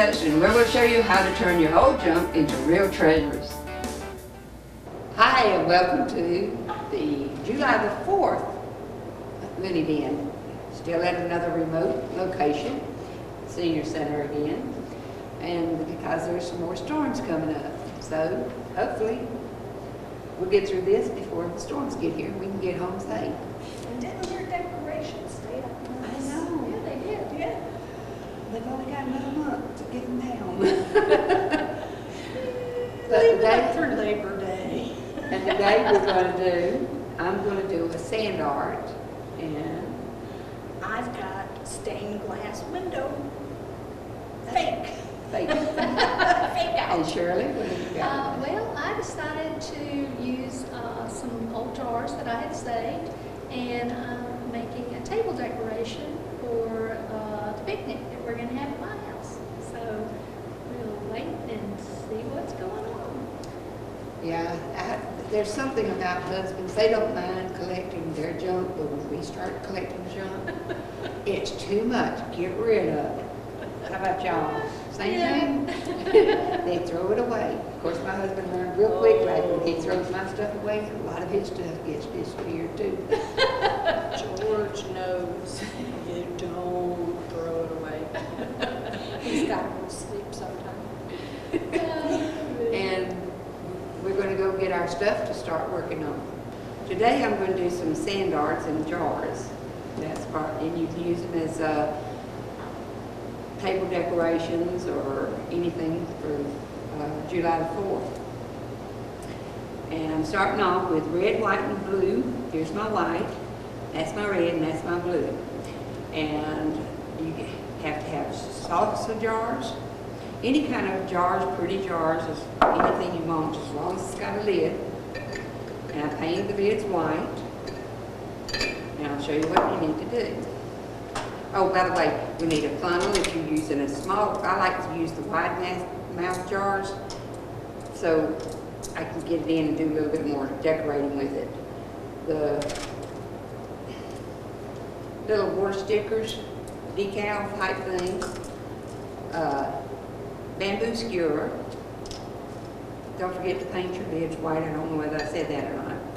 us and we're going to show you how to turn your old junk into real treasures. Hi and welcome to the July the 4th Looney Den. Still at another remote location, Senior Center again. And because there's some more storms coming up. So hopefully we'll get through this before the storms get here and we can get home safe. And didn't your decorations stay up nice? I know. Yeah, they did, yeah. They've only got another month to get them down. Leave it up for Labor Day. And today I'm going to do a sand art, and I've got stained glass window. Fake. fake. Fake out. And Shirley, what have you got? Well, I decided to use some old jars that I had saved, and I'm making a table decoration for the picnic that we're going to have at my house. So we'll wait and see what's going on. Yeah, there's something about husbands, they don't mind collecting their junk, but when we start collecting junk, it's too much. Get rid of it. How about y'all? Same thing? They throw it away. Of course, my husband learned real quick, right? When he throws my stuff away, a lot of his stuff gets disappeared too. George knows you don't throw it away. He's got to go to sleep sometime. And we're going to go get our stuff to start working on. Today I'm going to do some sand arts in jars. That's part, and you can use them as table decorations or anything for July the 4th. And I'm starting off with red, white, and blue. Here's my white, that's my red, and that's my blue. And you have to have salsa jars. Any kind of jars, pretty jars, anything you want, just as long as it's got a lid. And I painted the lids white. And I'll show you what you need to do. Oh, by the way, we need a funnel if you're using a small. I like to use the wide mouth jars so I can get it in and do a little bit more decorating with it. The little water stickers, decal type things. Bamboo skewer. Don't forget to paint your lids white. I don't know whether I said that or not.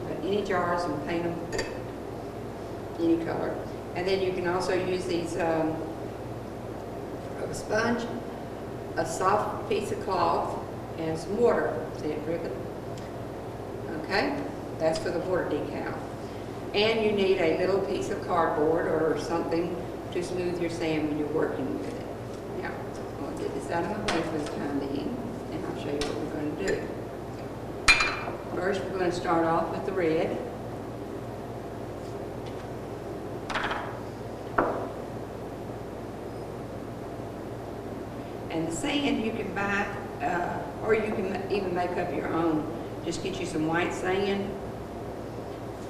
But any jars and paint them any color. And then you can also use these a sponge, a soft piece of cloth, and some water. See it dripping? Okay, that's for the water decal. And you need a little piece of cardboard or something to smooth your sand when you're working with it. Now, I'll get this out of my way for the time being, and I'll show you what we're going to do. First, we're going to start off with the red. And the sand you can buy, or you can even make up your own. Just get you some white sand,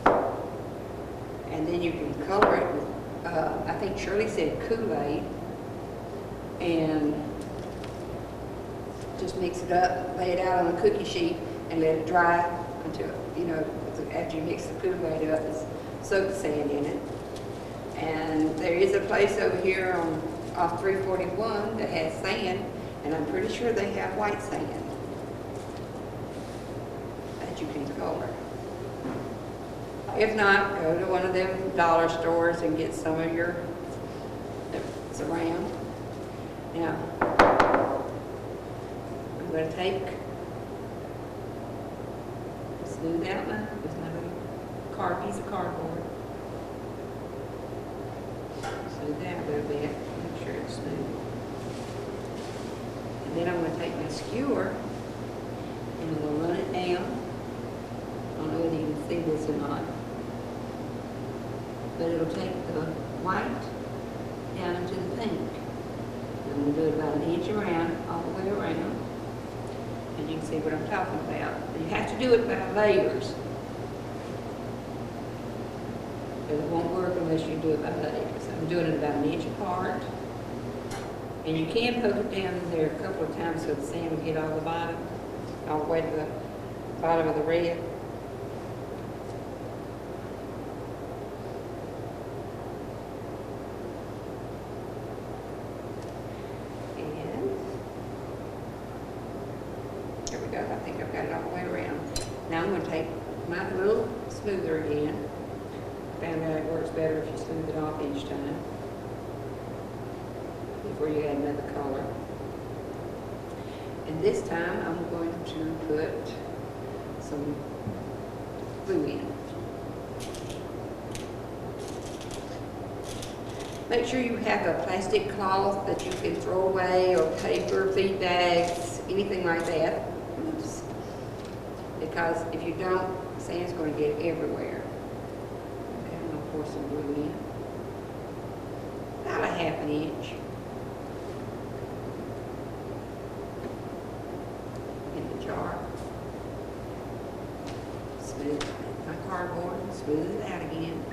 and then you can color it with, I think Shirley said Kool-Aid, and just mix it up, lay it out on a cookie sheet, and let it dry until, after you mix the Kool-Aid up, soak the sand in it. And there is a place over here off 341 that has sand, and I'm pretty sure they have white sand that you can color. If not, go to one of them dollar stores and get some of your that's around. Now, I'm going to smooth out with my little piece of cardboard. Smooth that a little bit. Make sure it's smooth. And then I'm going to take my skewer and I'm going to run it down. I don't know whether you can see this or not. But it'll take the white down into the pink. I'm going to do it about an inch around, all the way around. And you can see what I'm talking about. You have to do it by layers. Because it won't work unless you do it by layers. I'm doing it about an inch apart. And you can poke it down in there a couple of times so the sand will get all the way to the bottom of the red. And There we go, I think I've got it all the way around. Now I'm going to take my little smoother again. Found out it works better if you smooth it off each time before you add another color. And this time I'm going to put some glue in. Make sure you have a plastic cloth that you can throw away, or paper, feed bags, anything like that. Oops. Because if you don't, sand's going to get everywhere. Okay, I'm going to pour some glue in. About a ½ inch. In the jar. Smooth my cardboard, smooth it out again.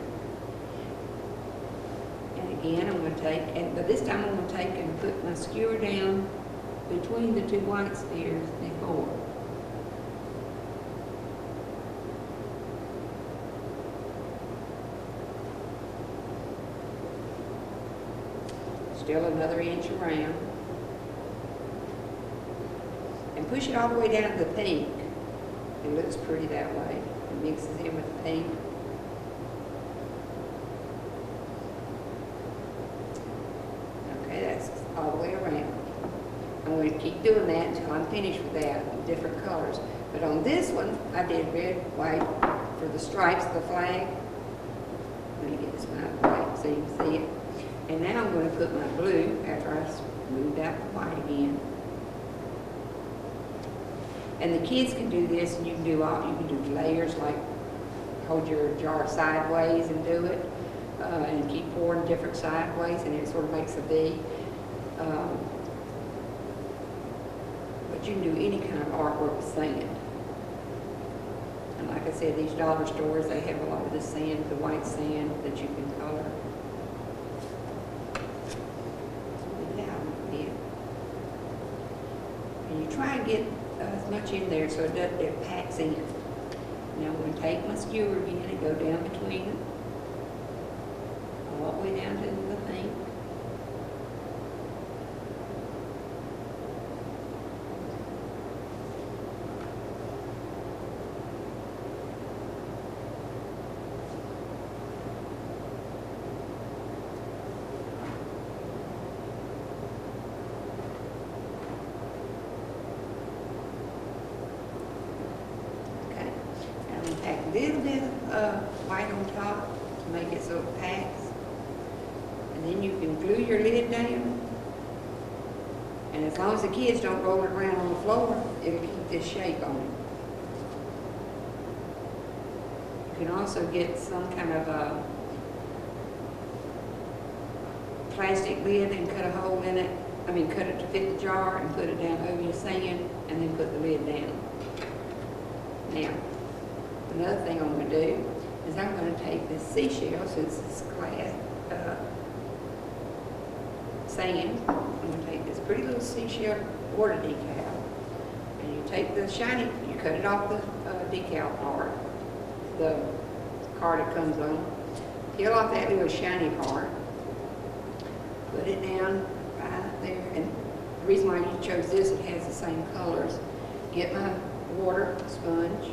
And again, I'm going to take, but this time I'm going to take and put my skewer down between the two white spheres before. Still another inch around. And push it all the way down to the pink. It looks pretty that way. It mixes in with the pink. Okay, that's all the way around. I'm going to keep doing that until I'm finished with that, with different colors. But on this one, I did red, white for the stripes of the flag. Let me get this one out of the way so you can see it. And now I'm going to put my blue after I smoothed out the white again. And the kids can do this, and you can do layers, like hold your jar sideways and do it, and keep pouring different sideways, and it sort of makes a V. But you can do any kind of artwork with sand. And like I said, these dollar stores, they have a lot of the sand, the white sand that you can color. And you try and get as much in there so it packs in. Now I'm going to take my skewer again and go down between them, all the way down to the thing. Pack a little bit of white on top to make it so it packs. And then you can glue your lid down. And as long as the kids don't roll it around on the floor, it'll keep this shape on it. You can also get some kind of a plastic lid and cut a hole in it. Cut it to fit the jar and put it down over your sand and then put the lid down. Now, another thing I'm going to do is I'm going to take this seashell, since it's glass, sand. I'm going to take this pretty little seashell water decal, and you take the shiny, you cut it off the decal part, the card it comes on, peel off that little shiny part, put it down right there, and the reason why you chose this, it has the same colors. Get my water sponge,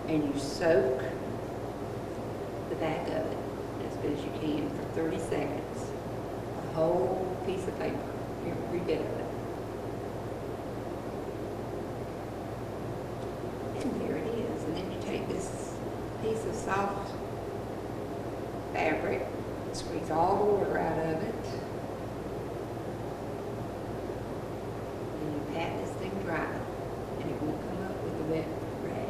and you soak the back of it as good as you can for 30 seconds. A whole piece of paper, every bit of it. And there it is. And then you take this piece of soft fabric, squeeze all the water out of it, and you pat this thing dry, and it won't come up with a wet rag.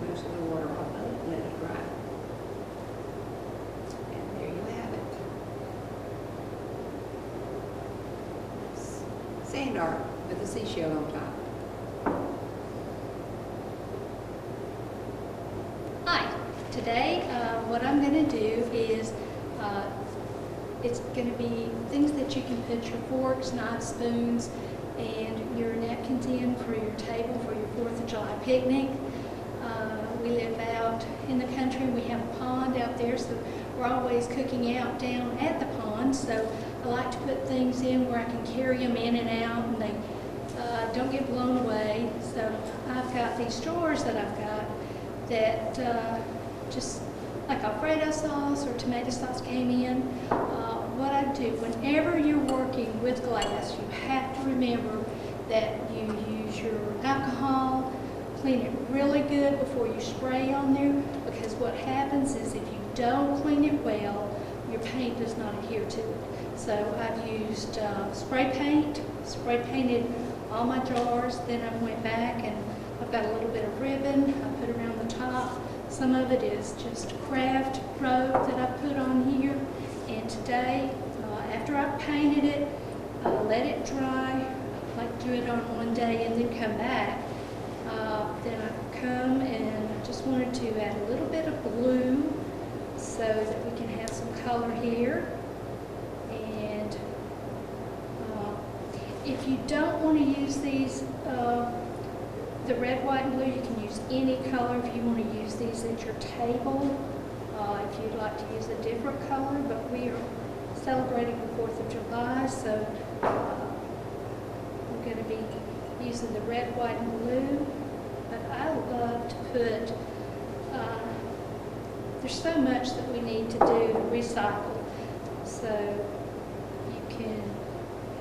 Most of the water off of it and let it dry. And there you have it. Sand art with a seashell on top. Hi, today what I'm going to do is it's going to be things that you can put your forks, knives, spoons, and your napkins in for your table for your 4th of July picnic. We live out in the country. We have a pond out there, so we're always cooking out down at the pond. So I like to put things in where I can carry them in and out and they don't get blown away. So I've got these drawers that I've got that just like Alfredo sauce or tomato sauce came in. What I do, whenever you're working with glass, you have to remember that you use your alcohol, clean it really good before you spray on there, because what happens is if you don't clean it well, your paint does not adhere to it. So I've used spray painted all my jars, then I went back and I've got a little bit of ribbon I put around the top. Some of it is just craft rope that I put on here. And today, after I've painted it, let it dry, I like to do it on one day and then come back. Then I come and I just wanted to add a little bit of blue so that we can have some color here. And if you don't want to use these, the red, white, and blue, you can use any color if you want to use these at your table. If you'd like to use a different color, but we are celebrating the 4th of July, so we're going to be using the red, white, and blue. But I love to put, there's so much that we need to do to recycle. So you can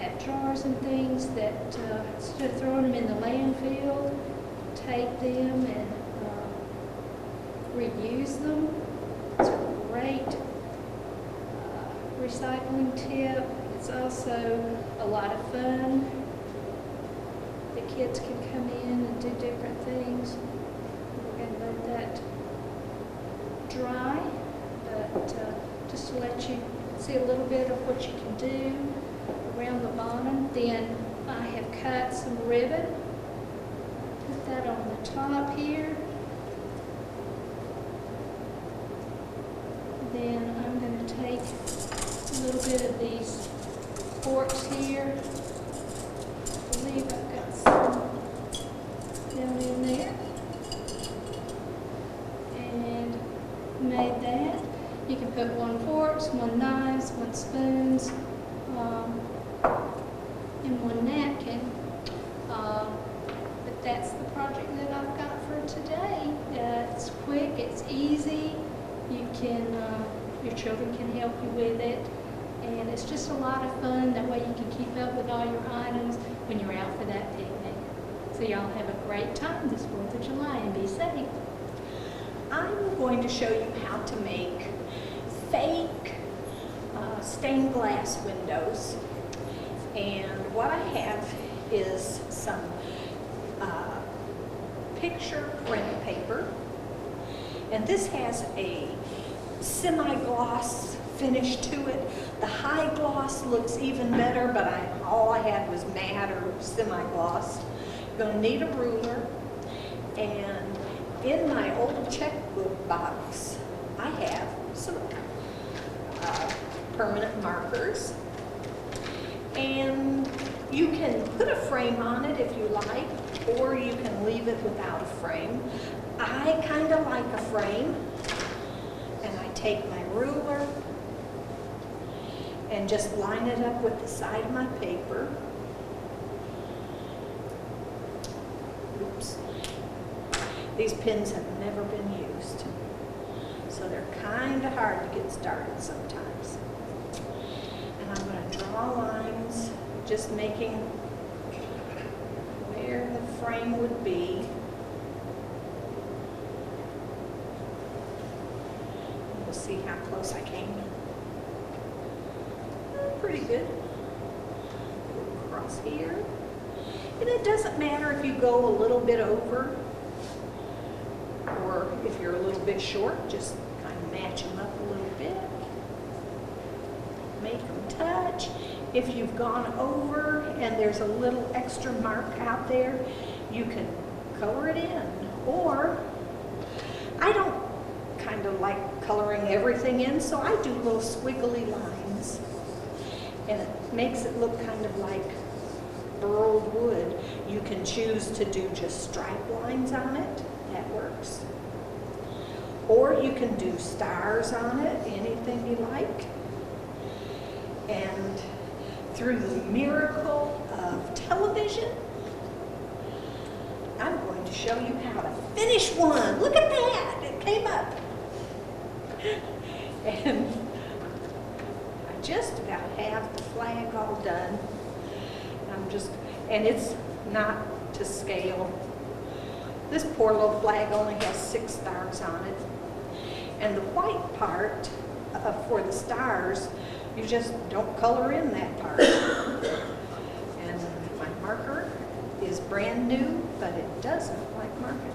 have jars and things that instead of throwing them in the landfill, take them and reuse them. It's a great recycling tip. It's also a lot of fun. The kids can come in and do different things. We're going to let that dry, but just to let you see a little bit of what you can do around the bottom. Then I have cut some ribbon. Put that on the top here. Then I'm going to take a little bit of these forks here. I believe I've got some down in there. And made that. You can put 1 forks, 1 knives, 1 spoons, and 1 napkin. But that's the project that I've got for today. It's quick, it's easy. You can, your children can help you with it, and it's just a lot of fun. That way you can keep up with all your items when you're out for that picnic. So y'all have a great time this 4th of July and be safe. I'm going to show you how to make fake stained glass windows. And what I have is some picture print paper. And this has a semi-gloss finish to it. The high gloss looks even better, but all I had was matte or semi-gloss. You're going to need a ruler. And in my old checkbook box, I have some permanent markers. And you can put a frame on it if you like, or you can leave it without a frame. I kind of like a frame, and I take my ruler and just line it up with the side of my paper. Oops. These pins have never been used, so they're kind of hard to get started sometimes. And I'm going to draw lines, just making where the frame would be. We'll see how close I came. Pretty good. Go across here. And it doesn't matter if you go a little bit over or if you're a little bit short, just kind of match them up a little bit. Make them touch. If you've gone over and there's a little extra mark out there, you can color it in. Or, I don't kind of like coloring everything in, so I do little squiggly lines. And it makes it look kind of like burled wood. You can choose to do just stripe lines on it. That works. Or you can do stars on it, anything you like. And through the miracle of television, I'm going to show you how to finish one. Look at that, it came up. And I just about have the flag all done. And it's not to scale. This poor little flag only has 6 stars on it. And the white part for the stars, you just don't color in that part. And my marker is brand new, but it doesn't like marking.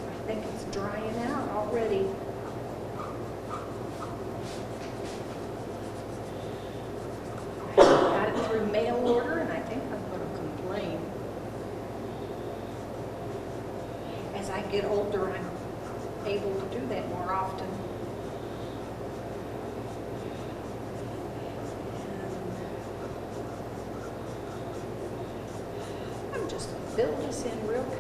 I think it's drying out already. Got it through mail order, and I think I'm going to complain. As I get older, I'm able to do that more often. I'm just going to fill this in real quick.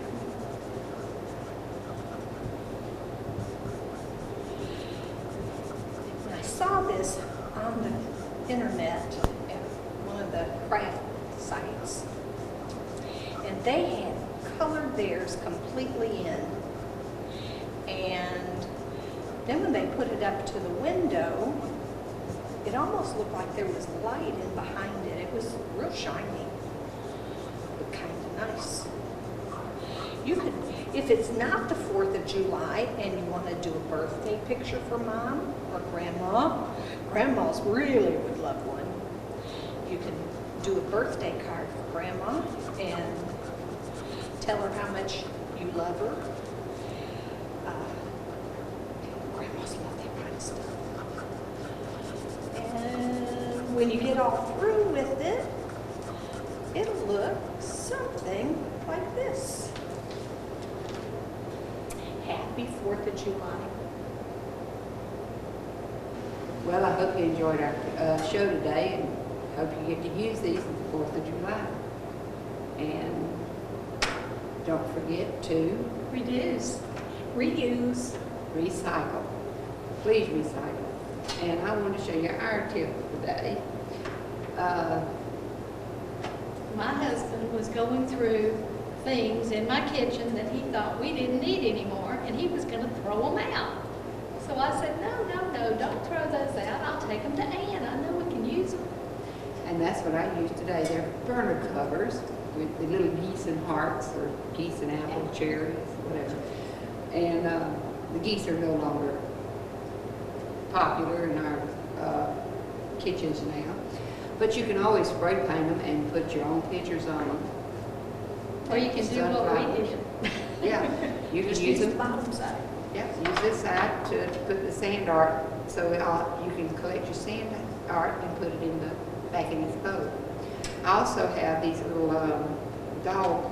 And I saw this on the internet at one of the craft sites, and they had colored theirs completely in. And then when they put it up to the window, it almost looked like there was light in behind it. It was real shiny. Looked kind of nice. You could, if it's not the 4th of July and you want to do a birthday picture for Mom or Grandma, Grandma's really would love one. You can do a birthday card for Grandma and tell her how much you love her. Grandmas love that kind of stuff. And when you get all through with it, it'll look something like this. Happy 4th of July. Well, I hope you enjoyed our show today, and hope you get to use these on the 4th of July. And don't forget to Reduce. Reuse. recycle. Please recycle. And I want to show you our tip of the day. My husband was going through things in my kitchen that he thought we didn't need anymore, and he was going to throw them out. So I said, no, don't throw those out. I'll take them to Ann. I know we can use them. And that's what I use today. They're burner covers with the little geese and hearts, or geese and apple, cherries, whatever. And the geese are no longer popular in our kitchens now. But you can always spray paint them and put your own pictures on them. Or you can do what we did. Yeah, you can Just use use the them. bottom side. Yeah, use this side to put the sand art, so you can collect your sand art and put it in the back in this boat. I also have these little dog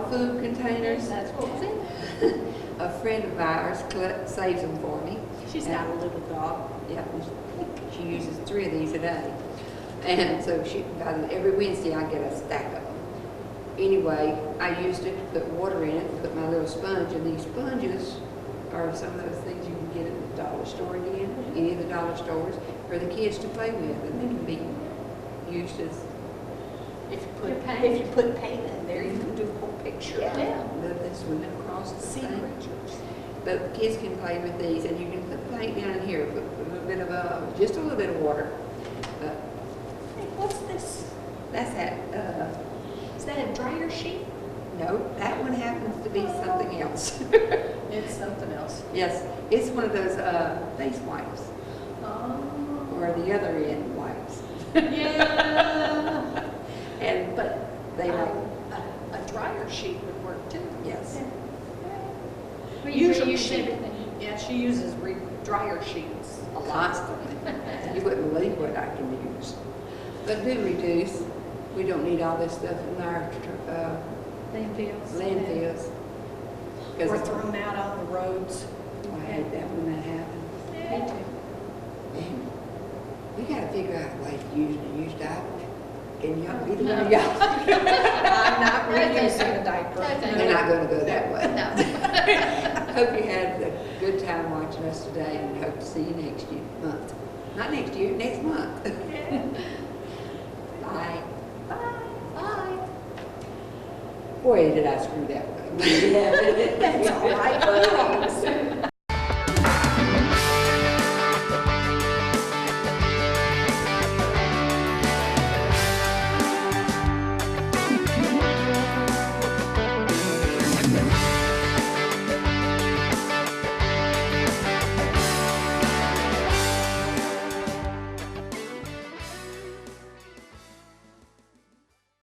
food containers. That's what's in it. A friend of ours saves them for me. She's got a little dog. Yeah, she uses 3 of these a day. And so every Wednesday I get a stack of them. Anyway, I used it to put water in it and put my little sponge, and these sponges are some of those things you can get at the dollar store again, any of the dollar stores, for the kids to play with, and they can be used as, If Your paint. you put paint in there, you can do a whole picture. Yeah. they're swimming across the Sea thing. creatures. But kids can play with these, and you can put paint down in here, put a little bit of, just a little bit of water. But Hey, what's this? that's that, Is that a dryer sheet? no, that one happens to be something else. It's something else. Yes, it's one of those face wipes, Oh. or the other end wipes. Yeah. And, but they like, A dryer sheet would work too. yes. We usually use she, everything. yeah, she uses dryer sheets a lot. Constantly. You wouldn't believe what I can use. But do reduce. We don't need all this stuff in our Landfills. landfills. Or Because throw them out on the roads. I hate that when that happens. Me too. And we gotta figure out a way to use the used diapers. Can y'all, either one No. of y'all? I'm not reusing a diaper. No, thank They're not gonna go that way. No. Hope you had the good time watching us today, and hope to see you next month. Not next year, next month. Bye. Bye. Boy, did I screw that one up. That's all right.